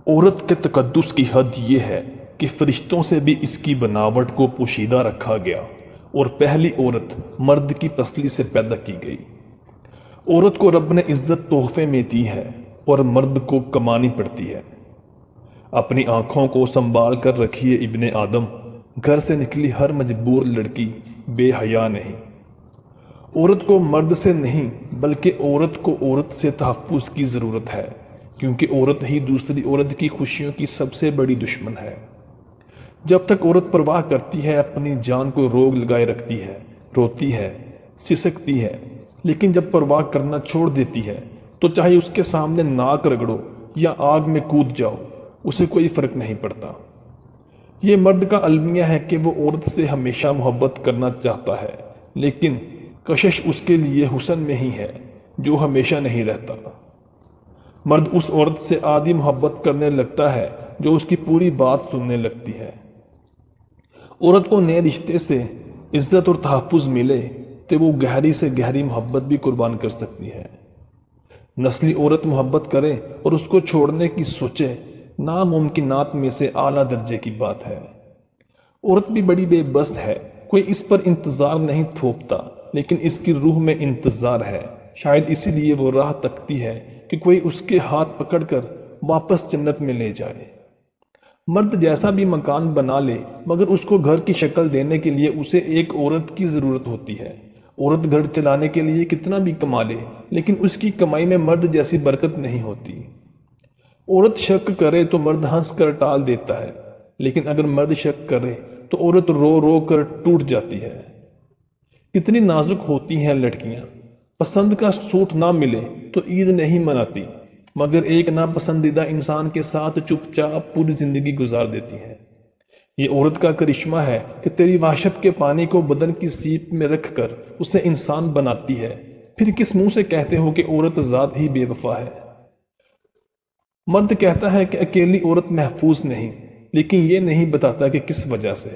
عورت کے تقدس کی حد یہ ہے کہ فرشتوں سے بھی اس کی بناوٹ کو پوشیدہ رکھا گیا اور پہلی عورت مرد کی پسلی سے پیدا کی گئی۔ عورت کو رب نے عزت تحفے میں دی ہے اور مرد کو کمانی پڑتی ہے۔ اپنی آنکھوں کو سنبھال کر رکھیے ابن آدم، گھر سے نکلی ہر مجبور لڑکی بے حیا نہیں۔ عورت کو مرد سے نہیں بلکہ عورت کو عورت سے تحفظ کی ضرورت ہے، کیونکہ عورت ہی دوسری عورت کی خوشیوں کی سب سے بڑی دشمن ہے۔ جب تک عورت پرواہ کرتی ہے اپنی جان کو روک لگائے رکھتی ہے، روتی ہے، سسکتی ہے، لیکن جب پرواہ کرنا چھوڑ دیتی ہے تو چاہے اس کے سامنے ناک رگڑو یا آگ میں کود جاؤ، اسے کوئی فرق نہیں پڑتا۔ یہ مرد کا المیہ ہے کہ وہ عورت سے ہمیشہ محبت کرنا چاہتا ہے، لیکن کشش اس کے لیے حسن میں ہی ہے جو ہمیشہ نہیں رہتا۔ مرد اس عورت سے عادی محبت کرنے لگتا ہے جو اس کی پوری بات سننے لگتی ہے۔ عورت کو نئے رشتے سے عزت اور تحفظ ملے تو وہ گہری سے گہری محبت بھی قربان کر سکتی ہے۔ نسلی عورت محبت کرے اور اس کو چھوڑنے کی سوچے، ناممکنات میں سے اعلیٰ درجے کی بات ہے۔ عورت بھی بڑی بے بس ہے، کوئی اس پر انتظار نہیں تھوپتا، لیکن اس کی روح میں انتظار ہے۔ شاید اسی لیے وہ راہ تکتی ہے کہ کوئی اس کے ہاتھ پکڑ کر واپس جنت میں لے جائے۔ مرد جیسا بھی مکان بنا لے مگر اس کو گھر کی شکل دینے کے لیے اسے ایک عورت کی ضرورت ہوتی ہے۔ عورت گھر چلانے کے لیے کتنا بھی کما لے لیکن اس کی کمائی میں مرد جیسی برکت نہیں ہوتی۔ عورت شک کرے تو مرد ہنس کر ٹال دیتا ہے، لیکن اگر مرد شک کرے تو عورت رو رو کر ٹوٹ جاتی ہے۔ کتنی نازک ہوتی ہیں لڑکیاں، پسند کا سوٹ نہ ملے تو عید نہیں مناتی، مگر ایک ناپسندیدہ انسان کے ساتھ چپ چاپ پوری زندگی گزار دیتی ہیں۔ یہ عورت کا کرشمہ ہے کہ تیری وحشت کے پانی کو بدن کی سیپ میں رکھ کر اسے انسان بناتی ہے۔ پھر کس منہ سے کہتے ہو کہ عورت ذات ہی بے وفا ہے؟ مرد کہتا ہے کہ اکیلی عورت محفوظ نہیں، لیکن یہ نہیں بتاتا کہ کس وجہ سے۔